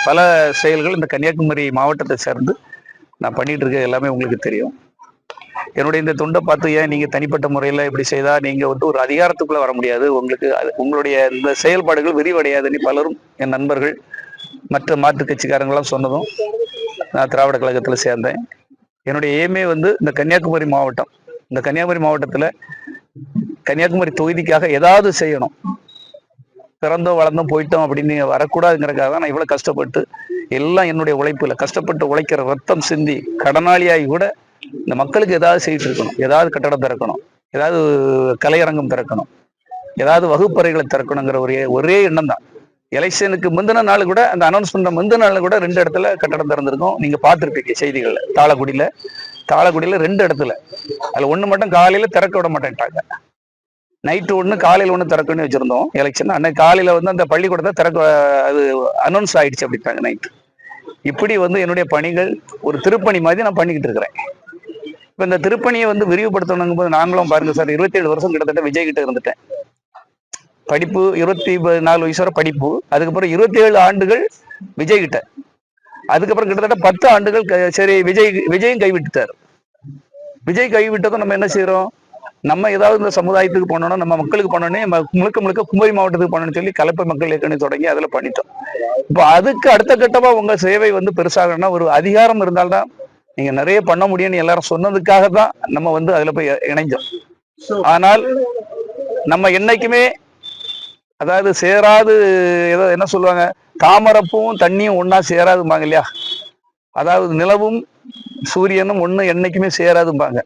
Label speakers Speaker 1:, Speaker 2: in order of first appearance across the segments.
Speaker 1: பல செயல்கள் இந்த கன்னியாகுமரி மாவட்டத்தை சேர்ந்து நான் பண்ணிட்டு இருக்க எல்லாமே உங்களுக்கு தெரியும். என்னுடைய இந்த தொண்டை பார்த்து ஏன் நீங்க தனிப்பட்ட முறையில் இப்படி செய்தா நீங்க வந்து ஒரு அதிகாரத்துக்குள்ள வர முடியாது, உங்களுக்கு உங்களுடைய இந்த செயல்பாடுகள் விரிவடையாதுன்னு பலரும் என் நண்பர்கள் மற்ற மாற்று கட்சிக்காரங்களாம் சொன்னதும் நான் திராவிட கழகத்தில் சேர்ந்தேன். என்னுடைய எய்மே வந்து இந்த கன்னியாகுமரி மாவட்டம், இந்த கன்னியாகுமரி மாவட்டத்தில் கன்னியாகுமரி தொகுதிக்காக ஏதாவது செய்யணும், பிறந்தோம் வளர்ந்தோம் போயிட்டோம் அப்படின்னு வரக்கூடாதுங்கிறதுக்காக தான் நான் இவ்வளோ கஷ்டப்பட்டு எல்லாம் என்னுடைய உழைப்பில் கஷ்டப்பட்டு உழைக்கிற ரத்தம் சிந்தி கடனாளியாகி கூட இந்த மக்களுக்கு ஏதாவது செய்யிட்டு இருக்கணும், ஏதாவது கட்டடம் திறக்கணும், ஏதாவது கலையரங்கம் திறக்கணும், ஏதாவது வகுப்பறைகளை திறக்கணுங்கிற ஒரே எண்ணம் தான். எலெக்ஷனுக்கு முந்தின நாள் கூட அந்த அனௌன்ஸ்மெண்ட் முந்தின நாள் கூட 2 இடத்துல கட்டடம் திறந்திருக்கோம். நீங்க பார்த்துருப்பீங்க செய்திகள்ல. தாளக்குடியில 2 இடத்துல, அதுல 1 மட்டும் காலையில திறக்க விட மாட்டேன்ட்டாங்க. நைட்டு 1 காலையில் 1 திறக்கணும்னு வச்சிருந்தோம் எலெக்ஷன். அன்னைக்கு காலையில வந்து அந்த பள்ளிக்கூடத்தை திறக்க அது அனௌன்ஸ் ஆயிடுச்சு அப்படிட்டாங்க நைட்டு. இப்படி வந்து என்னுடைய பணிகள் ஒரு திருப்பணி மாதிரி நான் பண்ணிக்கிட்டு இருக்கிறேன். இப்போ இந்த திருப்பணியை வந்து விரிவுபடுத்தணுங்கும் போது நாங்களும் பாருங்க சார், 27 வருஷம் கிட்டத்தட்ட விஜய் கிட்ட இருந்துட்டேன். படிப்பு 24 வயசு வரை படிப்பு, அதுக்கப்புறம் 27 ஆண்டுகள் விஜய் கிட்ட, அதுக்கப்புறம் கிட்டத்தட்ட 10 ஆண்டுகள் சரி விஜயும் கைவிட்டுட்டார். விஜய் கைவிட்டதும் நம்ம என்ன செய்யறோம், நம்ம ஏதாவது இந்த சமுதாயத்துக்கு பண்ணணும், நம்ம மக்களுக்கு பண்ணணும், முழுக்க குமரி மாவட்டத்துக்கு பண்ணணும்னு சொல்லி கலப்பை மக்கள் இயக்கணி தொடங்கி அதுல பண்ணிட்டோம். இப்போ அதுக்கு அடுத்த கட்டமா உங்க சேவை வந்து பெருசாகணும்னா ஒரு அதிகாரம் இருந்தால்தான் நீங்க நிறைய பண்ண முடியும்னு எல்லாரும் சொன்னதுக்காக தான் நம்ம வந்து அதுல போய் இணைஞ்சோம். ஆனால் நம்ம என்னைக்குமே அதாவது சேராது, ஏதோ என்ன சொல்லுவாங்க, தாமரப்பும் தண்ணியும் ஒன்னா சேராதும்பாங்க இல்லையா, அதாவது நிலவும் சூரியனும் ஒண்ணு என்னைக்குமே சேராதும்பாங்க.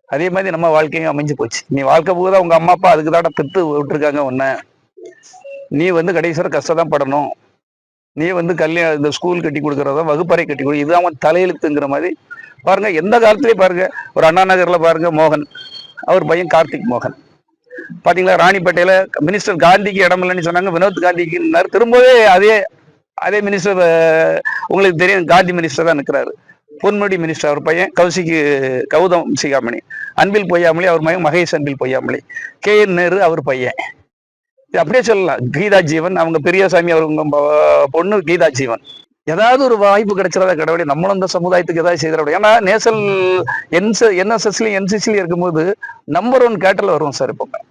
Speaker 1: அதே மாதிரி நம்ம வாழ்க்கையும் அமைஞ்சு போச்சு. நீ வாழ்க்கை போகுதா உங்க அம்மா அப்பா அதுக்கு தான் திட்டு விட்டுருக்காங்க உன்ன, நீ வந்து கடைசி கஷ்டம் படணும், நீ வந்து கல்யாணம் இந்த ஸ்கூல் கட்டி கொடுக்கறதா வகுப்பறை கட்டி கொடு, இதுதான் அவன் தலையெழுத்துங்கிற மாதிரி பாருங்க. எந்த காலத்திலயும் பாருங்க, ஒரு அண்ணா நகர்ல பாருங்க மோகன், அவர் பையன் கார்த்திக் மோகன் பாத்தீங்களா, ராணிப்பேட்டையில மினிஸ்டர் காந்திக்கு இடம் இல்லைன்னு சொன்னாங்க, வினோத் காந்திக்கு திரும்பவே அதே மினிஸ்டர் உங்களுக்கு தெரியும், காந்தி மினிஸ்டர் தான் நிற்கிறாரு. பொன்முடி மினிஸ்டர் அவர் பையன் கௌதம் சிகாமணி, அன்பில் பொய்யாமலி அவர் பையன் மகேஷ் அன்பில் பொய்யாமலி, KN நேரு அவர் பையன், அப்படியே சொல்லலாம். கீதா ஜீவன் அவங்க பெரியசாமி அவங்க பொண்ணு கீதா ஜீவன். ஏதாவது ஒரு வாய்ப்பு கிடைச்சிடாத கடவுளே, நம்மளும் இந்த சமுதாயத்துக்கு ஏதாவது செய்திட. ஏன்னா நேஷனல் NSSலயும் NCCலயும் இருக்கும்போது நம்பர் 1 கேட்டல வருவோம் சார். இப்போ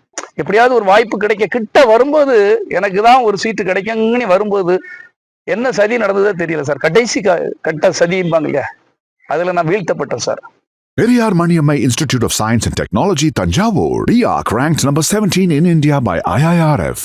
Speaker 1: எப்படியாவது ஒரு வாய்ப்பு கிடைக்க கிட்ட வரும்போது எனக்கு தான் ஒரு சீட்டு கிடைக்குங்கன்னு வரும்போது என்ன சதி நடந்ததோ தெரியல சார். கடைசி கட்ட சதிம்பாங்க இல்லையா, அதுல நான் வீழ்த்தப்பட்டேன் sir.
Speaker 2: Periyar Maniammai Institute of Science and Technology, Tanjavur. PIARC ranked number 17 in India by IIRF.